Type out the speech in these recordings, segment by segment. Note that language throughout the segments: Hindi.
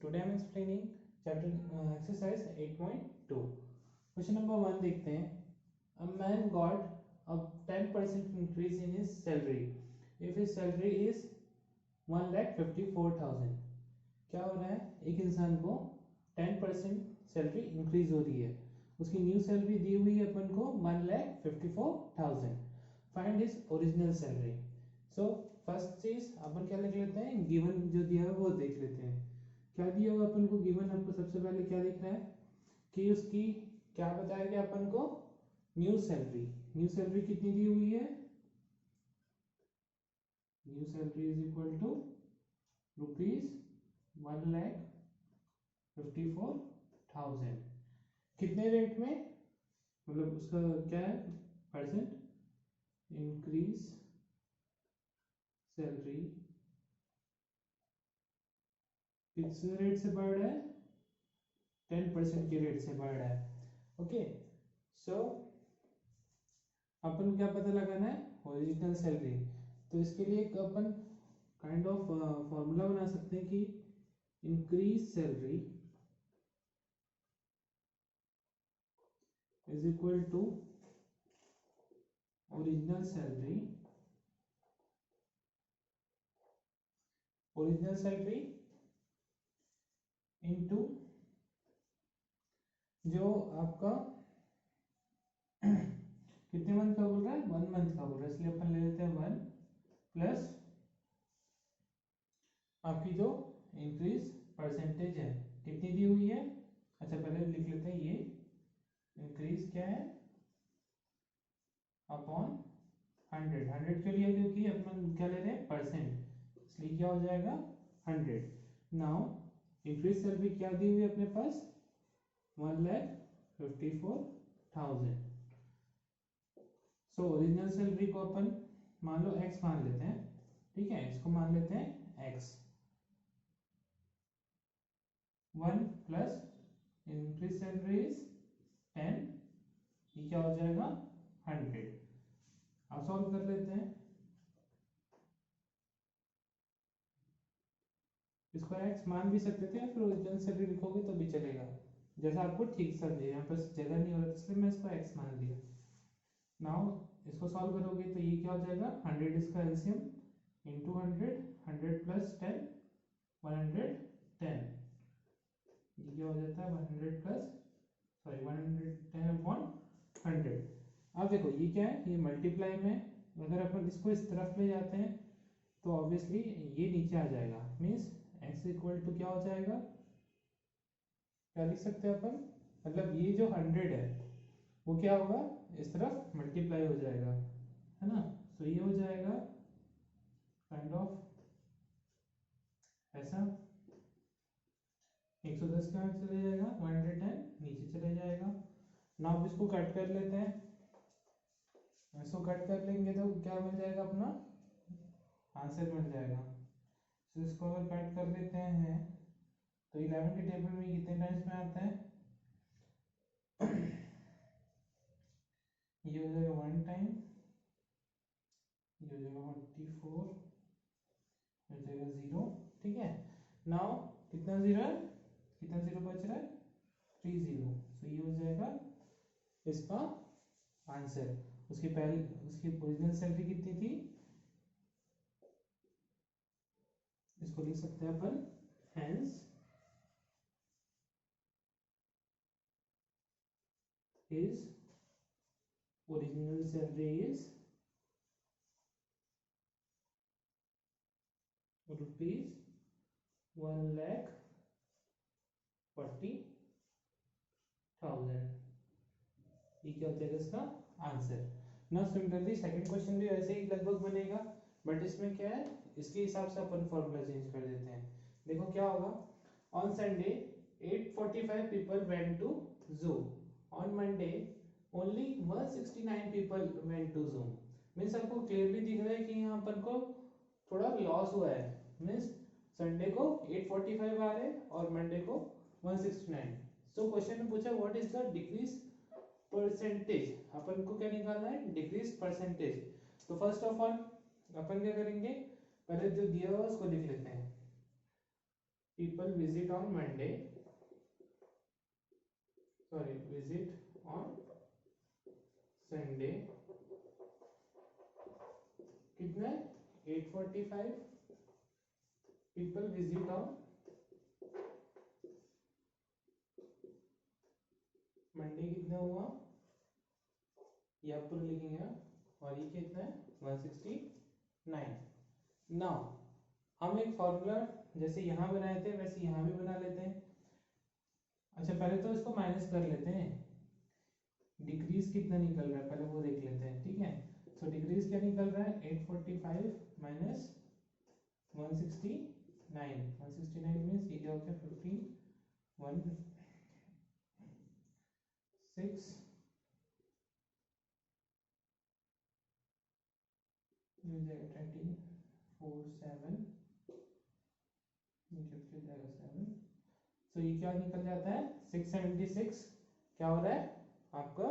today I'm explaining chapter exercise 8.2. Question number 1 देखते हैं. A man got a 10% increase in his salary if his salary is 1,54,000. क्या हो रहा है, एक इंसान को 10% सैलरी इंक्रीज हो रही है, उसकी न्यू सैलरी दी हुई है अपन को 1,54,000. Find his original salary. So first चीज अपन क्या लिख लेते हैं, गिवन जो दिया है वो देख लेते हैं. क्या दिया हुआ अपन को गिवन, आपको सबसे पहले क्या दिख रहा है कि उसकी क्या बताया गया अपन को, न्यू सैलरी. न्यू सैलरी कितनी दी हुई है, new salary is equal to ₹1,54,000. कितने रेट में, मतलब उसका क्या है, परसेंट इंक्रीज सैलरी किस रेट से बढ़ रहा है, 10% के रेट से बढ़ रहा है. ओके, सो अपन क्या पता लगाना है, ओरिजिनल सैलरी. तो इसके लिए एक अपन काइंड ऑफ फॉर्मूला बना सकते हैं कि increase salary is equal to original salary. Original salary into जो आपका कितने मंथ का बोल रहा है, 1 मंथ का बोल रहा है, इसलिए अपन ले लेते हैं 1 प्लस आपकी जो इंक्रीज परसेंटेज है कितनी दी हुई है. अच्छा पहले लिख लेते हैं, ये इंक्रीज क्या है अपॉन 100 के लिए, क्योंकि अपन क्या ले रहे हैं परसेंट, इसलिए क्या हो जाएगा 100. नाउ इंक्रीज सैलरी क्या दी हुई है अपने पास, 1,54,000. सो ओरिजिनल सैलरी को अपन मान लो x मान लेते हैं, ठीक है, इसको मान लेते हैं x. 1 plus increase salary is 10, ये क्या हो जाएगा 100. अब सॉल्व कर लेते हैं, इसको x मान भी सकते थे या फिर ओरिजिनल सैलरी लिखोगे तो भी चलेगा, जैसा आपको ठीक समझे. यहाँ पर जगह नहीं हो रहा इसलिए मैं इसको x मान लिया. नाउ इसको सॉल्व करोगे तो ये क्या हो जाएगा, 100 इसका एलसीएम इंटू 100 प्लस 10 110, ये क्या हो जाता है 100 प्लस 110 अपॉन 100. अब देखो ये क्या है, ये मल्टीप्लाई में, अगर अपन इसको इस तरफ ले जाते हैं तो ऑब्वियसली ये नीचे आ जाएगा, मीन्स x इक्वल टू क्या हो जाएगा, क्या लिख सकते हैं अपन, मतलब ये जो 100 है वो क्या होगा, इस तरफ मल्टीप्लाई हो जाएगा, है ना. सो ये हो जाएगा काइंड ऑफ ऐसा, 110 कहाँ चले जाएगा, 110 नीचे चले जाएगा. नाउ इसको कट कर लेते हैं, इसको कट कर लेंगे तो क्या मिल जाएगा, अपना आंसर मिल जाएगा. तो इसको अगर कट कर लेते हैं तो 11 के टेबल में कितने टाइम्स में आता है, ये हो जाएगा 1 टाइम, ये हो जाएगा 44, ये हो जाएगा 0, ठीक है. नाउ कितना 0 है, कितना 0 बच रहा है, 30. सो ये हो जाएगा इसका आंसर. उसकी पहले उसकी ओरिजिनल सैलरी कितनी थी, इसको लिख सकते हैं अपन, hence his original salary is rupees 1,40,000. ये क्या हो जाएगा इसका answer. Now similarly second question भी ऐसे ही लगभग बनेगा, बट इसमें क्या है, इसके हिसाब से अपन फॉर्मूला चेंज कर देते हैं. देखो क्या होगा, on Sunday 845 people went to zoo. On Monday only 169 people went to zoo. Means आपको क्लियरली दिख रहा है कि यहाँ पर को थोड़ा लॉस हुआ है. मीन्स संडे को 845 आ रहे हैं और मंडे को 169. सो क्वेश्चन में पूछा what is the decrease percentage, अपन को क्या निकालना है, डिक्रीज परसेंटेज. तो फर्स्ट ऑफ ऑल अपन क्या करेंगे, पहले जो दिया हुआ उसको लिख लेते हैं. people visit on Monday, sorry, visit on Sunday, कितना 845 people visit on Monday, कितना हुआ ये आप पूरा लिखेंगे और ये कितना है 169। नाउ हम एक फॉर्मूला जैसे यहाँ बनाए थे वैसे यहाँ भी बना लेते हैं। अच्छा पहले तो इसको माइनस कर लेते हैं, डिक्रीज कितना निकल रहा है पहले वो देख लेते हैं, ठीक है। सो डिक्रीज क्या निकल रहा है 845 माइनस 169, 169 मीन्स ये क्या होता है 15 1 6 हो जाएगा 13 4 7 हो जाएगा 7। सो ये क्या निकल जाता है 676 क्या हो रहा है आपका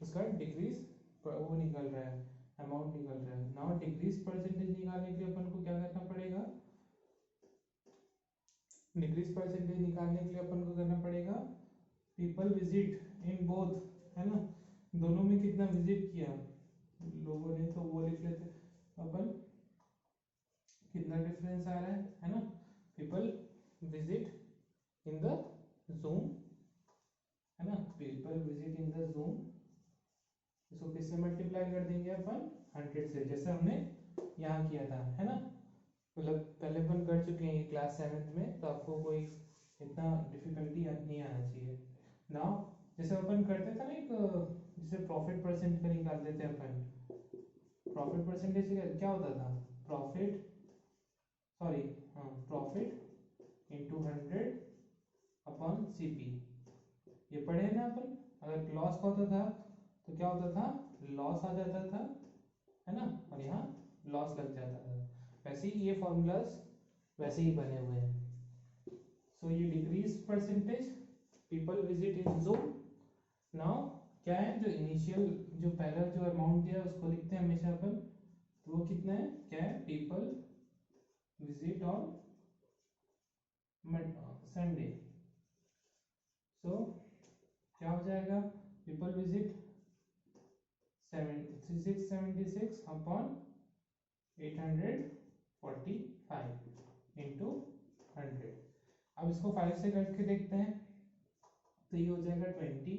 उसका डिक्रीज वो निकल रहा है, अमाउंट निकल रहा है। नाउ डिक्रीज परसेंटेज निकालने के लिए अपन को क्या करना पड़ेगा, डिक्रीज परसेंटेज निकालने के लिए अपन को करना पड़ेगा पीपल विजिट इन बोथ, है ना, दोनों में कितना विजिट किया लोगों ने, तो वो लिख लेते अपन कितना डिफरेंस आ रहा है ना, people visit in the zoom, है ना, people visit in the zoom, इसको किससे मल्टीप्लाई कर देंगे अपन 100 से, जैसे हमने यहाँ किया था, है ना, मतलब पहले अपन कर चुके हैं क्लास 7th में, तो आपको कोई इतना डिफिकल्टी नहीं आना चाहिए। नाउ जैसे अपन करते थे ना एक जैसे प्रॉफिट परसेंट का निकालते थे अपन, प्रॉफिट परसेंटेज क्या होता था प्रॉफिट, सॉरी हाँ प्रॉफिट इनटू 100 अपॉन सीपी, ये पढ़े ना अपन। अगर लॉस का होता था तो क्या होता था लॉस आ जाता था, है ना, और यहाँ लॉस लग जाता था, वैसे ही ये फॉर्मूलाज वैसे ही बने हुए हैं। सो ये decrease percentage people visit in zoom. Now क्या है जो इनिशियल जो पहला जो अमाउंट दिया उसको लिखते हैं हमेशा अपन, तो वो कितना है क्या है पीपल विजिट ऑन संडे, सो क्या हो जाएगा पीपल विजिट 676 अपॉन 845 इंटू 100। अब इसको 5 से करके देखते हैं तो ये हो जाएगा 20,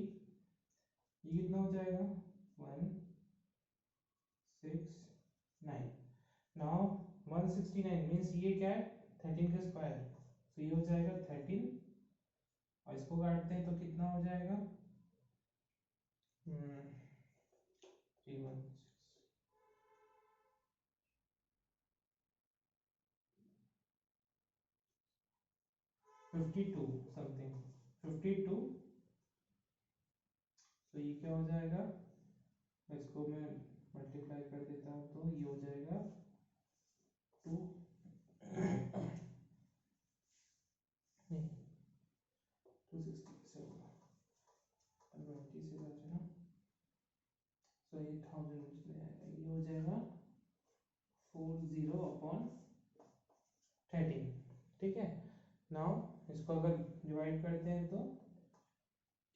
ये कितना हो जाएगा 169। नाउ 169 मीन्स ये क्या है 13 का स्क्वायर, तो ये हो जाएगा 13 और इसको काटते हैं तो कितना हो जाएगा 316 52 समथिंग 52। तो ये क्या हो जाएगा, इसको मैं मल्टीप्लाई कर देता हूँ तो ये हो जाएगा 2 नहीं 267 20 से बचे ना, सो 8000 ले आएगा, ये हो जाएगा 40 अपॉन 13, ठीक है। नाउ इसको अगर डिवाइड करते हैं तो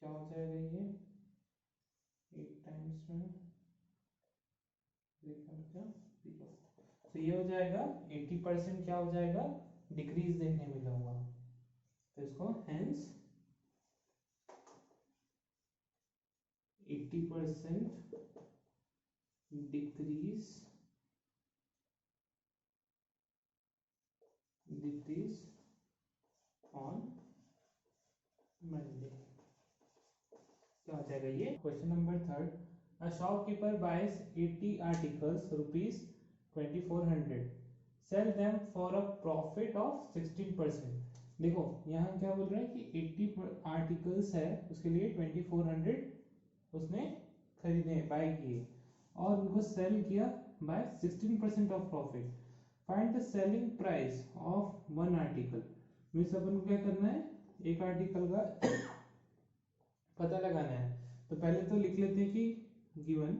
क्या हो जाएगा ये 8 टाइम्स में तो ये हो जाएगा 80% क्या हो जाएगा डिक्रीज देखने मिला हुआ, तो इसको हेंस 80% डिक्रीज ऑन मंडे, क्या हो जाएगा ये। Question number 3, a shopkeeper buys 80 articles rupees 2400, sell them for a profit of 16%। देखो यहाँ क्या बोल रहा है कि 80 आर्टिकल्स है उसके लिए 2400 उसने खरीदे बाय किए और उनको सेल किया by 16% of profit, find the selling price of one article. Means अपन को क्या करना है एक आर्टिकल का पता लगाना है, तो पहले तो लिख लेते हैं कि गिवन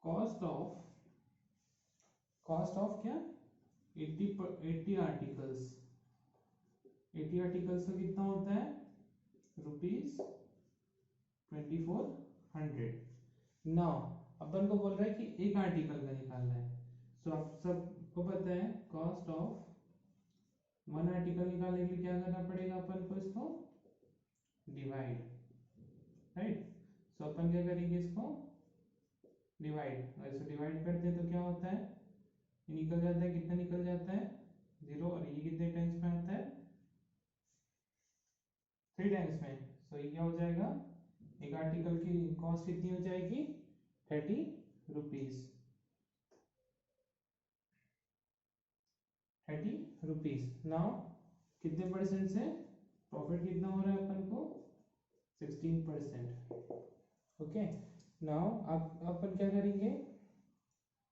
कॉस्ट ऑफ क्या 80 आर्टिकल्स, 80 आर्टिकल्स का कितना होता है रुपीज 2400। नाउ अपन को बोल रहा है कि एक आर्टिकल का निकालना है। सो आप सबको पता है कॉस्ट ऑफ वन आर्टिकल निकालने के लिए क्या करना पड़ेगा अपन को, इसको डिवाइड, राइट। सो अपन क्या करेंगे, इसको डिवाइड, ऐसे डिवाइड करते हैं तो क्या होता है, ये निकल जाता है, कितना निकल जाता है 0, और ये कितने टाइम्स में आता है 3 टाइम्स में। सो ये क्या हो जाएगा, एक आर्टिकल की कॉस्ट कितनी हो जाएगी 30 रुपीज, 30 रुपीज। नाउ कितने परसेंट से प्रॉफिट कितना हो रहा है अपन को 16%। ओके, नाउ अब अपन क्या करेंगे,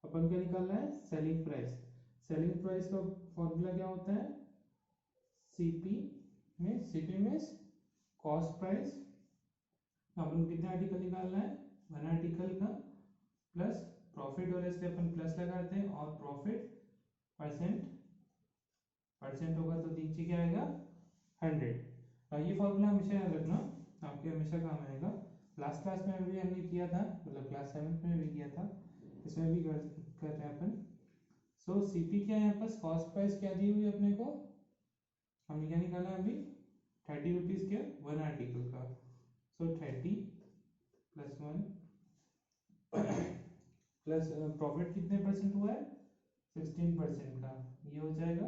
अपन क्या निकालना है सेलिंग प्राइस। सेलिंग प्राइस का फॉर्मूला क्या होता है, सीपी में कॉस्ट प्राइस। अपन कितने आर्टिकल निकालना है, वन आर्टिकल का, प्लस प्रॉफिट वाले से अपन प्लस लगाते हैं, और प्रॉफिट परसेंट होगा तो नीचे क्या आएगा 100। ये फॉर्मूला हमेशा याद रखना, आपके हमेशा काम आएगा। लास्ट क्लास में भी हमने किया था, मतलब क्लास 7 में भी किया था, इसमें भी कर रहे हैं अपन। सो सीपी क्या है, यहाँ पर कॉस्ट प्राइस क्या दी हुई है अपने को, हमने क्या निकाला है अभी 30 रुपीज के वन आर्टिकल का। सो 30 प्लस 1 प्लस प्रॉफिट कितने परसेंट हुआ है 16% का, ये हो जाएगा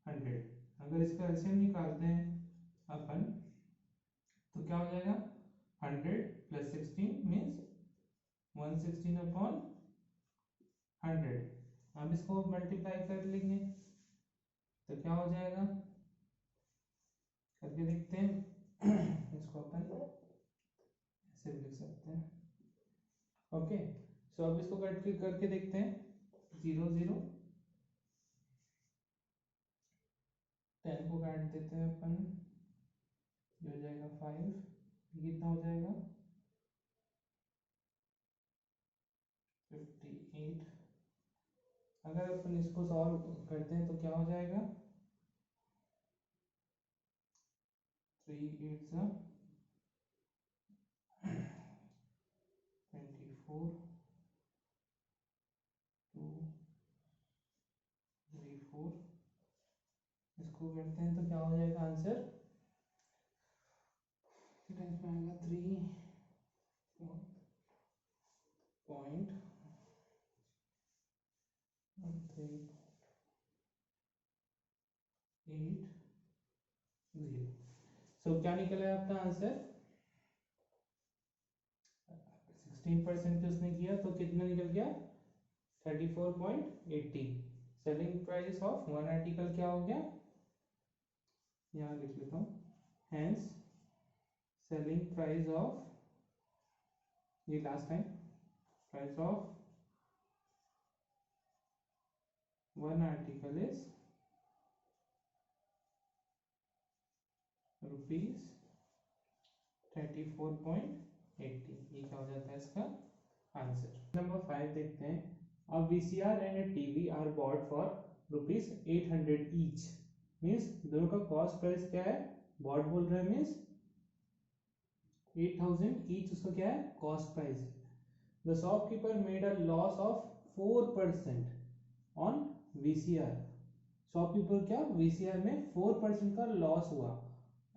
100। अगर इसका एलसीएम निकालते हैं अपन तो क्या हो जाएगा 100 प्लस 16 मीन्स 116 अपॉन 100। अब इसको मल्टीप्लाई कर लेंगे तो क्या हो जाएगा, करके देखते हैं इसको अपन ऐसे भी लिख सकते हैं। ओके, सो अब इसको करके देखते हैं, 0 0 10 को काट देते हैं अपन, ये हो जाएगा 5, ये कितना हो जाएगा 58। अगर अपन इसको सॉल्व करते हैं तो क्या हो जाएगा 3 8 सा 24 2 3 4, इसको करते हैं तो क्या हो जाएगा आंसर, टाइम्स में आएगा 3.80। सो क्या निकला है आपका आंसर 16% उसने किया तो कितना निकल गया 34.80। Selling price of one article क्या हो गया, यहाँ लिख लेता हूँ, हेंस सेलिंग प्राइस ऑफ, ये last time, price of one article is rupees 34.80। ये क्या हो जाता है इसका आंसर। नंबर 5 देखते हैं, a VCR and a TV are bought for rupees 800 each. Means दोनों का कॉस्ट प्राइस क्या है, बॉट बोल रहे हैं मीन्स 8000 ईच, उसका क्या है cost price. The shopkeeper made a loss of 4% on VCR. Shopkeeper क्या वीसीआर में 4% का लॉस हुआ,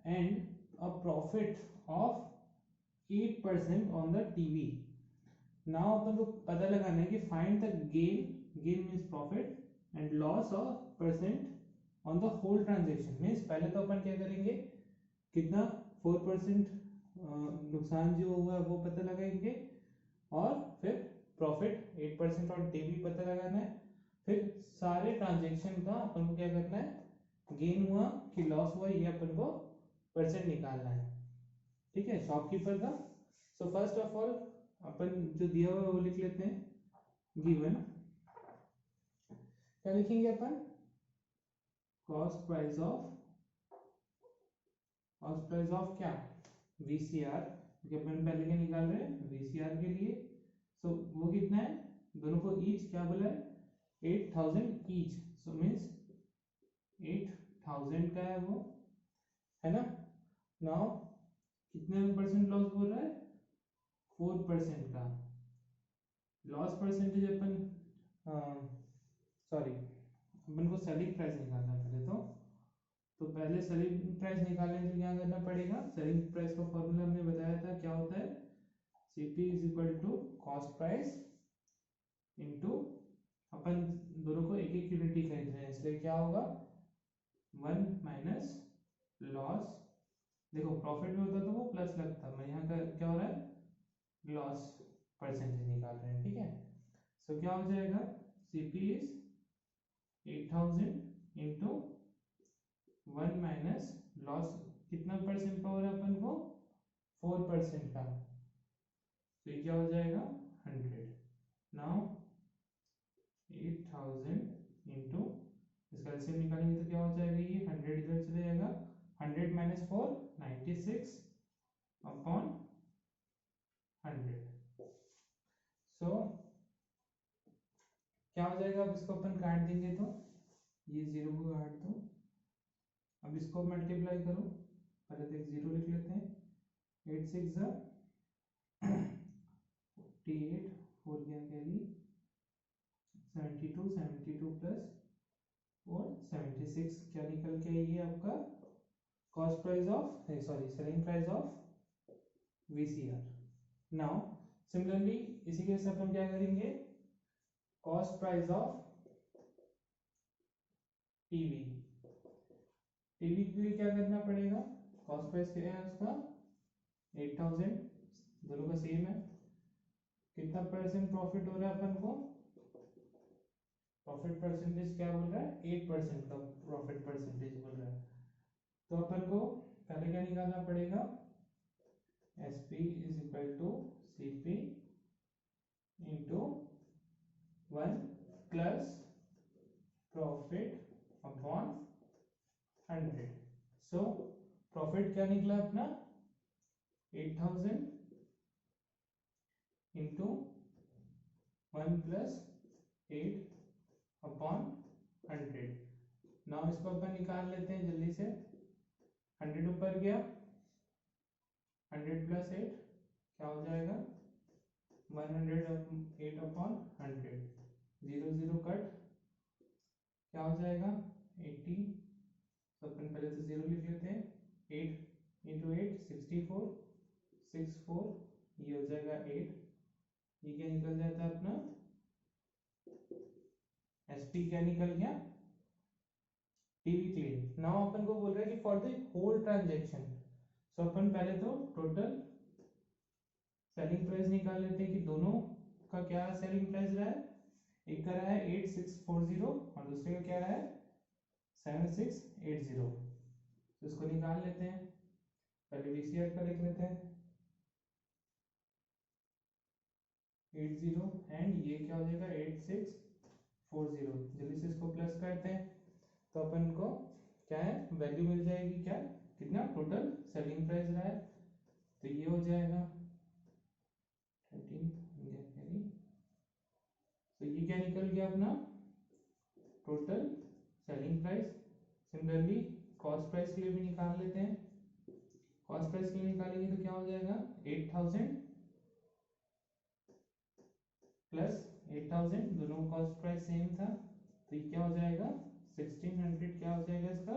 and a profit of 8% on the TV. Now अपन को पता लगाना है कि find the gain means profit and loss of percent on the whole transaction. Means पहले तो अपन क्या करेंगे, कितना 4% नुकसान जो हुआ वो पता लगाएंगे, और फिर प्रॉफिट 8% ऑन टीवी पता लगाना है, फिर सारे ट्रांजेक्शन का अपन को क्या करना है, गेन हुआ कि लॉस हुआ ये अपन को परसेंट निकालना है, ठीक है, शॉपकीपर का। सो फर्स्ट ऑफ ऑल अपन जो दिया हुआ है वो लिख लेते हैं, गिवन, क्या लिखेंगे अपन, कॉस्ट प्राइस ऑफ क्या वीसीआर, क्योंकि अपन पहले क्या निकाल रहे हैं वीसीआर के लिए। सो वो कितना है, दोनों को ईच क्या बोला है 8000 ईच। सो मीन्स 8000 का है वो, है ना। नाउ कितने परसेंट लॉस बोल रहा है, 4% का लॉस परसेंटेज। अपन सॉरी, अपन को सेलिंग प्राइस निकालना है पहले। तो पहले सेलिंग प्राइस निकालने के लिए क्या करना पड़ेगा, सेलिंग प्राइस का फॉर्मूला हमने बताया था, क्या होता है, CP is equal to cost price into, अपन दोनों को एक एक यूनिट ही खरीद रहे हैं इसलिए क्या होगा, 1 माइनस लॉस। देखो प्रॉफिट में होता तो वो प्लस लगता, मैं यहाँ का क्या हो रहा है, लॉस परसेंटेज निकाल रहे हैं, ठीक है। सो क्या हो जाएगा, CP is 8000 into 1 minus loss, कितना परसेंट का हो रहा है अपन को, 4% का, तो ये क्या हो जाएगा 100। नाउ 8000 इंटू, इसका एलसीएम निकालेंगे तो क्या हो जाएगा, ये 100 इधर चले जाएगा, 100 माइनस 4 96 अपॉन 100। सो क्या हो जाएगा, अब इसको अपन काट देंगे तो ये 0 को काट दो, अब इसको मल्टीप्लाई करो, पहले तो एक 0 लिख लेते हैं, 8 6 जा 48, 4 क्या कैरी 72, 72 प्लस 4 76, क्या निकल के ये आपका cost price of sorry selling price of VCR। Now similarly इसी के साथ हम क्या करेंगे, cost price of TV. TV के लिए क्या करना पड़ेगा, कॉस्ट प्राइस क्या है उसका 8000, दोनों का सेम है, कितना परसेंट प्रॉफिट हो रहा है अपन को, प्रॉफिट परसेंटेज क्या बोल रहा है, 8% का प्रॉफिट परसेंटेज बोल रहा है। तो अपन को पहले क्या निकालना पड़ेगा, SP is equal to CP into 1 plus profit upon 100। So profit क्या निकला अपना 8000 इंटू 1 प्लस 8 अपॉन 100। नाउ इसको अपन निकाल लेते हैं जल्दी से, 100 ऊपर गया, 100 प्लस 8 क्या हो जाएगा 108 अपॉन 100, 0 0 कट, क्या हो जाएगा 80। तो अपन पहले तो 0 लिख लेते हैं, 8 इंटू 8 64, 64 ये हो जाएगा 8, ये क्या निकल जाता है अपना SP क्या निकल गया, टीवी क्लीन। नाउ अपन को बोल रहा है कि फॉर द होल ट्रांजैक्शन, सो अपन पहले तो टोटल सेलिंग प्राइस निकाल लेते हैं कि दोनों का क्या सेलिंग प्राइस रहा है, एक का रहा है 8640 और दूसरे का क्या रहा है 7680। तो इसको निकाल लेते हैं, पहले VCR का लिख लेते हैं 80 एंड ये क्या हो जाएगा 8640, जल्दी से इसको प्लस करते हैं तो अपन को क्या है वैल्यू मिल जाएगी, क्या कितना टोटल सेलिंग प्राइस रहा है, तो ये हो जाएगा 13, तो ये क्या निकल गया अपना total selling price. Similarly cost price के लिए भी निकाल लेते हैं, कॉस्ट प्राइस के लिए निकालेंगे तो क्या हो जाएगा 8000 प्लस 8000, दोनों कॉस्ट प्राइस सेम था, तो ये क्या हो जाएगा 1600, क्या हो जाएगा इसका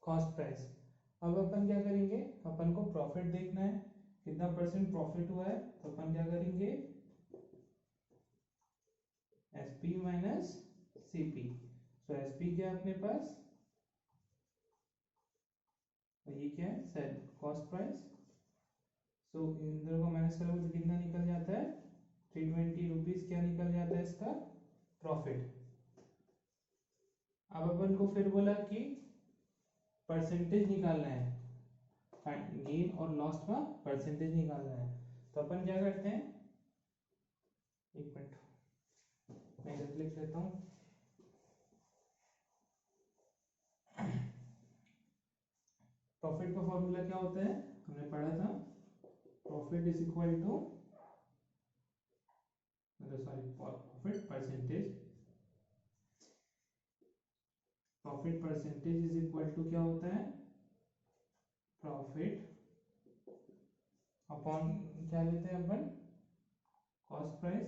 कॉस्ट प्राइस। अब अपन क्या करेंगे, अपन को प्रॉफिट देखना है कितना परसेंट प्रॉफिट हुआ है, तो अपन क्या करेंगे SP माइनस CP। सो SP क्या है अपने पास, और ये क्या है सेल कॉस्ट प्राइस। सो इन दोनों को माइनस करोगे तो कितना निकल जाता है 320 रुपीज, क्या निकल जाता है इसका प्रॉफिट। अब अपन को फिर बोला कि परसेंटेज निकालना है, गेन और लॉस का परसेंटेज निकालना है, तो अपन क्या करते हैं, एक मिनट मैं इधर लिख लेता हूँ, प्रॉफिट का फॉर्मूला क्या होता है हमने पढ़ा था, profit is equal to sorry profit percentage profit percentage is equal to क्या होता है, प्रॉफिट अपॉन क्या लेते हैं अपन, कॉस्ट प्राइस,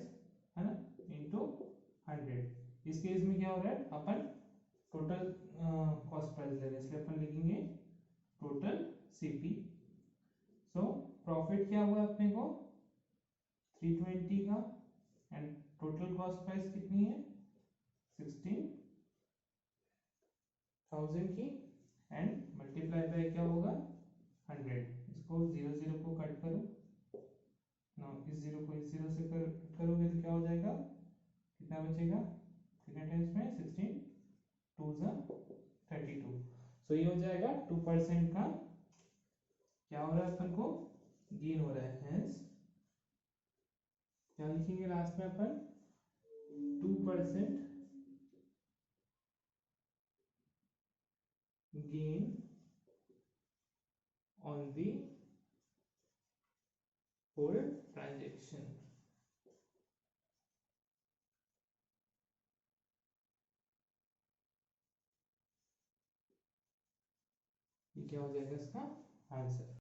है ना, इनटू 100। इस केस में क्या हो रहा है, अपन टोटल कॉस्ट प्राइस ले रहे हैं, इसलिए अपन लिखेंगे टोटल सीपी। सो प्रॉफिट क्या हुआ अपने को 320 का, एंड टोटल कॉस्ट प्राइस कितनी है 16,000 की, एंड मल्टीप्लाई बाय क्या होगा 100। इसको 0 को कट करो ना, इस 0 को इस 0 से कट करोगे तो क्या हो जाएगा, कितना बचेगा, कितने टाइम्स में 16 2 32। सो ये हो जाएगा 2% का क्या हो रहा है अपन को, गेन हो रहा है। हेंस क्या लिखेंगे लास्ट में अपन, 2% gain on the whole transaction। ये क्या हो जाएगा इसका आंसर।